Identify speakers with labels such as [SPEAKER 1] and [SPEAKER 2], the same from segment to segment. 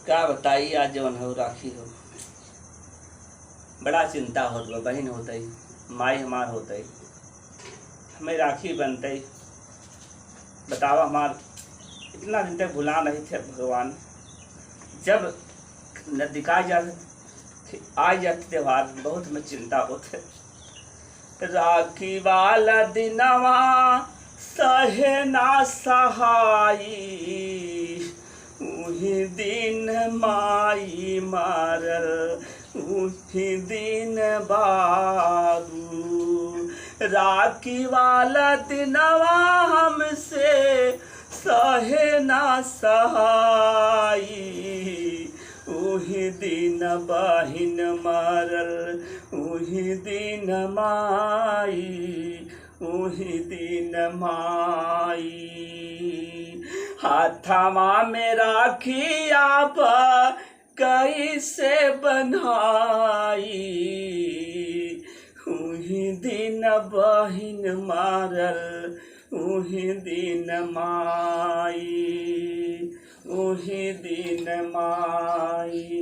[SPEAKER 1] क्या बताइए आज जवन हो राखी हो बड़ा चिंता होत बा। बहन होतई, माई हमार होतई, हमें राखी बनतई। बतावा हमार इतना दिन तक भुला नहीं थे भगवान। जब नजदीका जाते आ जाते त्योहार बहुत हमें चिंता होते। राखी वाला दिनवा सहे ना सहाई, उही दिन माई मारल, उही दिन बाबू। राखी वाला दिनवा हमसे सहे ना सहाई, उही दिन बहिन मरल, उही दिन माई, उही दिन माई। हाथवा में राखी आप कैसे बन्हाई, उही दिन बहिन मारल, उही दिन माई, उही दिन माई।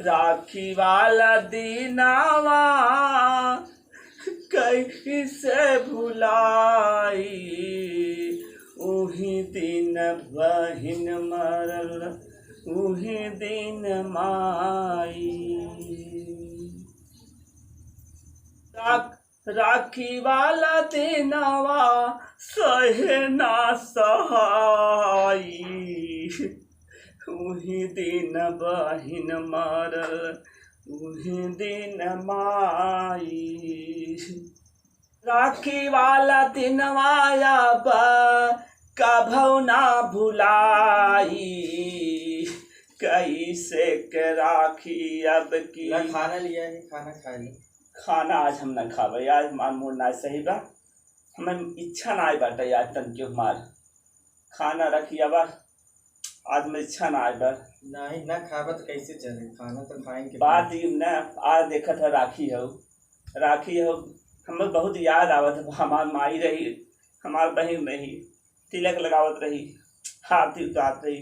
[SPEAKER 1] राखी वाला दिनावा कैसे भुलाई, उही दिन बहिन मरल, उही दिन माई। राखी वाला दिनवा सहे ना सहाई, उही दिन बहिन मरल, उही दिन माई। राखी वाला दिनवा अब कभू ना भुलाई, कैसे के राखी अब की।
[SPEAKER 2] खाना लिया है, खाना खा ली।
[SPEAKER 1] खाना आज हम न खावे, आज मान मूड ना सही बा, हमें इच्छा ना आई बाटे आज तन के मार खाना रखिया बा। आज में इच्छा ना आई बा।
[SPEAKER 2] नहीं ना खाबा तो कैसे चले, खाना तो खाएंगे।
[SPEAKER 1] बात ही न आज देखा था राखी हो, राखी हो हमें बहुत याद आवत है। हमार माई रही, हमार बहन रही, तिलक लगावत रही, आरती उतारत रही।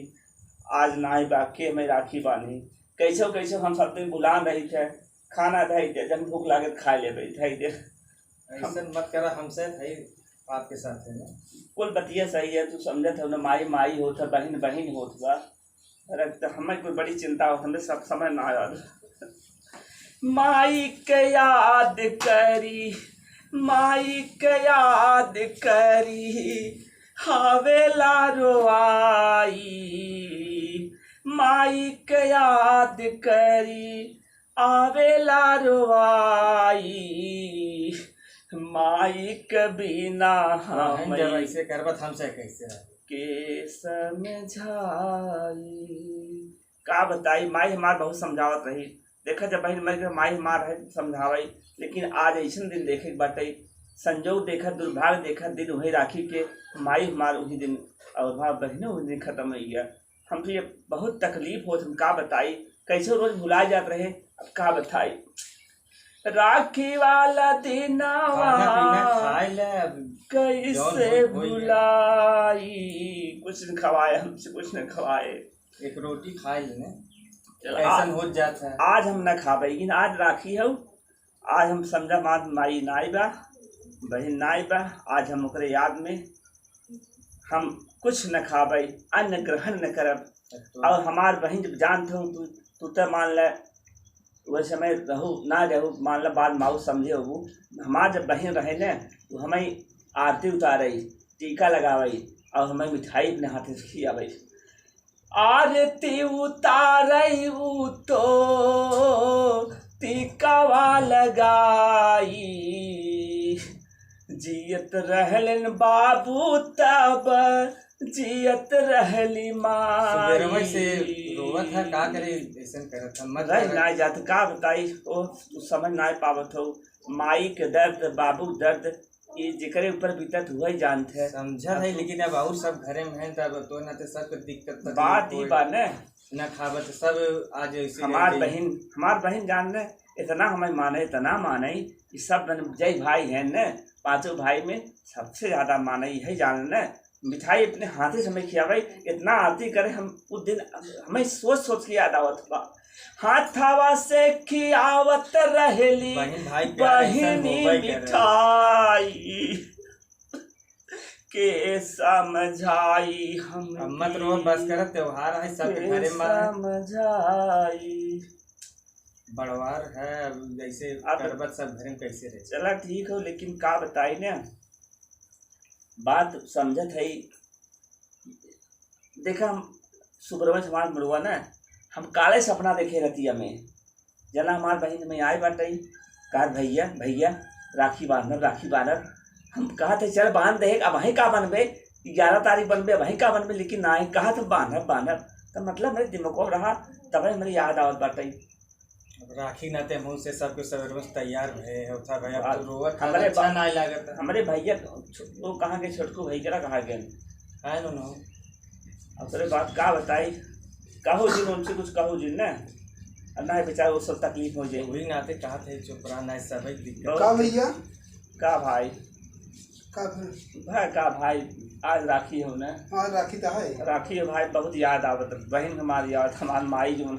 [SPEAKER 1] आज ना आई बा के हमें राखी बानी। कैसो कैसो हम सब दिन बुलान रही थे, खाना धई दे, जब भूख लागे खा ले धई दे।
[SPEAKER 2] ऐसा मत करा हमसे भाई, आपके साथ है ना।
[SPEAKER 1] कुल बतिया सही है, तू समझत हो ना। माई माई होता, बहन बहन होत बा। तो हमें कोई बड़ी चिंता हो, हमें सब समय ना याद। माई के याद करी, माई के याद करी, हावेला रोआई। माई के याद करी आवेला रोआई, माई के बिना हम
[SPEAKER 2] जब ऐसे करबत हमसे कैसे
[SPEAKER 1] के समझाई। का बताई, माई हमार बहुत समझावत रही। देखा जब बहन मर गई माई हमार है समझावई, लेकिन आज ऐसा दिन देखे बाटे, संजोग देखा, दुर्भाग्य देखा, दिन वही राखी के माई हमार उसी दिन और बहने उसी दिन खत्म हो गया। हम तो ये बहुत तकलीफ हो, हम का बताई, कैसे रोज भुला जात रहे, अब का बताई। राखी वाला दिनावा कैसे भुलाई, कुछ न खवाए हमसे, कुछ न खवाए।
[SPEAKER 2] एक रोटी खा लेने कैसन हो जाता है।
[SPEAKER 1] आज हम न खावे, लेकिन आज राखी हो, आज हम समझा माई नाई बा, बहन नाई बा। आज हम ओकरे याद में हम कुछ न खावे, अन्न ग्रहण न करब। और हमार बहन जब जानते हो, तू तो मान ले वह समय रहू ना रहू, मान ला बात माऊ समझे हो। हमार जब बहन रहे न, तो हमें आरती उतारई, टीका लगावई, और हमें मिठाई अपने हाथ से खियावई। आरती उतारई तो टीकावा लगाई, जियत रहलन बाबू तब जियत रहली माई।
[SPEAKER 2] से रोवत है, का करे ऐसा करत हम मत
[SPEAKER 1] रह ना जात, का बताई। ओ तू समझ ना पावत हो, माई के दर्द, बाबू दर्द, ये जिकरे ऊपर बीतत हुआ ही जानते हैं।
[SPEAKER 2] समझा है, लेकिन अब और सब घरे में है, तब तो ना तो सब दिक्कत
[SPEAKER 1] बात ही बा
[SPEAKER 2] न खावत सब आज ऐसे।
[SPEAKER 1] हमार बहन जान ले, इतना हमें माने, इतना माने कि सब जय भाई हैं न, पांचों भाई में सबसे ज्यादा माने यही जान न मिठाई अपने हाथे से हमें खियावे, इतना आरती करे हम उस दिन हमें सोच सोच के याद आवत बा। हाथावा से खियावत रहेली
[SPEAKER 2] बहन भाई प्यार ऐसा
[SPEAKER 1] बहिनी
[SPEAKER 2] होबे करे।
[SPEAKER 1] मिठाई के समझाई हम
[SPEAKER 2] अम्मा तो रोज बस कर त्योहार है सबके
[SPEAKER 1] के
[SPEAKER 2] घरे में
[SPEAKER 1] समझाई।
[SPEAKER 2] बड़वार है अब जैसे
[SPEAKER 1] अब-
[SPEAKER 2] करबत सब घरे में कैसे रहे।
[SPEAKER 1] चला ठीक हो, लेकिन का बताई ना बात समझत है। देखा हम सुब्रमण्य समाज मुड़ुआ ना, हम काले सपना देखे रतिया में जना हमार बहन में आए बाटे, कहा भैया भैया राखी बांधब। हम कहा थे चल बांध दे, अब वहीं का बनबे 11 तारीख बनबे वहीं का बनबे, लेकिन ना कहा था बांधब तो मतलब मेरे दिमाग में रहा, तब मेरी याद आवत बाटे।
[SPEAKER 2] अब राखी नाते मुँह से सबके सब रोज तैयार भये होता भाई। अब तो रोवत
[SPEAKER 1] हमरे
[SPEAKER 2] अच्छा ना लागत
[SPEAKER 1] हमारे भैया वो कहाँ के छोटकू भैया कहाँ गए
[SPEAKER 2] है नो।
[SPEAKER 1] अब तेरे बात का बताई, कहो जिन उनसे कुछ कहो जिन ना, अल्लाह है बेचारा वो सब तकलीफ हो जाए।
[SPEAKER 2] वही नाते कहा थे चुप रहा ना सब दिक्कत।
[SPEAKER 3] का भैया
[SPEAKER 1] का भाई
[SPEAKER 3] का फिर
[SPEAKER 1] का भाई आज राखी हो ना,
[SPEAKER 3] हाँ राखी तो है।
[SPEAKER 1] राखी हो भाई, बहुत याद आवत बहन हमारी याद, हमार माई जो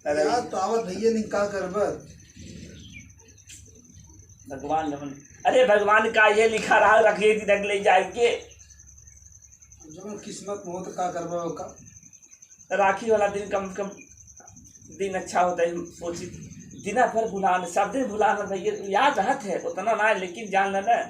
[SPEAKER 1] है
[SPEAKER 3] याद तो आवत भैया निकाल करबत
[SPEAKER 1] भगवान जमन, अरे भगवान का ये लिखा रहा रखिए दिन ले जाएंगे।
[SPEAKER 3] जब किस्मत में हो तो का करबो का।
[SPEAKER 1] राखी वाला दिन कम से कम दिन अच्छा होता है, सोची दिना भर भुलान सब दिन भुलाना भैया याद रहत है उतना ना, लेकिन जान लेना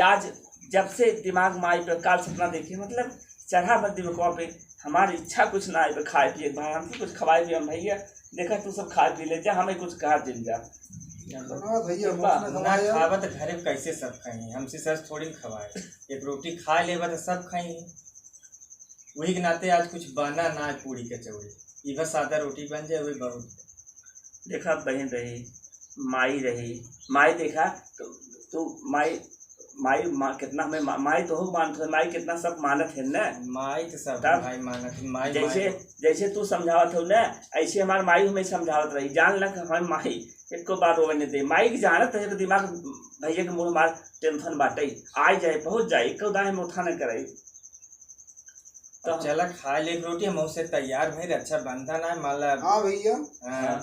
[SPEAKER 1] आज जब से दिमाग में आई पे काल सपना देखे मतलब चढ़ा मत दिमागवा पे, हमारी इच्छा कुछ ना आई पे खाए पिए भाई, हमसे कुछ खवाए पिए भैया, देखा तू सब खा पी ले जा, हमें कुछ कहा दिन जा।
[SPEAKER 3] हाँ भैया
[SPEAKER 1] बा-
[SPEAKER 3] मौसम
[SPEAKER 2] ना
[SPEAKER 3] खवाया।
[SPEAKER 2] खावा तो घरे में कैसे सब खाई, हमसे सच थोड़ी न खवाए। एक रोटी खा लेबा तो सब खाई। वही के नाते आज कुछ बना ना है पूरी कचौड़ी, ये बस सादा रोटी बन जाए वही बहुत।
[SPEAKER 1] देखा बहन रही माई रही, माई देखा तो माई माँ कितना हमें माई तो हो मानत है, माई कितना सब मानत है ना।
[SPEAKER 2] माई तो सब
[SPEAKER 1] तब
[SPEAKER 2] भाई मानत है, माई
[SPEAKER 1] जैसे तू समझावत हो ना, ऐसे हमारे माई हमें समझावत रही, जान लग हमारी माई एक बार रोने दे, माई की जानत है दिमाग भैया के मुँह हमार टेंशन बाटे, आ जाए पहुँच जाए एक दाएँ में उठा न करे।
[SPEAKER 2] तो चला खा ले एक रोटी, हम उससे तैयार भाई अच्छा बनता ना माला।
[SPEAKER 3] हाँ भैया
[SPEAKER 2] हाँ,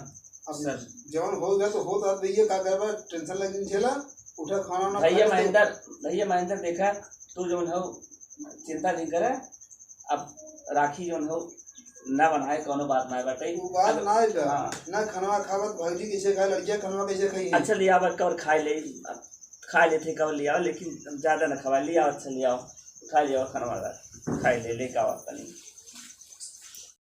[SPEAKER 3] अब
[SPEAKER 2] सब
[SPEAKER 3] जवन हो गया तो होता भैया का करबा, टेंशन लगी छेला उठा खाना ना
[SPEAKER 1] भैया महेंद्र देखा तू जो हो चिंता नहीं करे, अब राखी जो हो ना बनाए कोनो बात ना बाटे।
[SPEAKER 3] वो बात ना है
[SPEAKER 1] हाँ।
[SPEAKER 3] ना खाना खावत भौजी कैसे खाए, लड़कियां खाना कैसे खाई।
[SPEAKER 1] अच्छा लिया कवर खा लेते कवर लिया, लेकिन ज़्यादा ना खवा लिया, अच्छा लिया खा लिया खाना वाला खा ले का बात नहीं।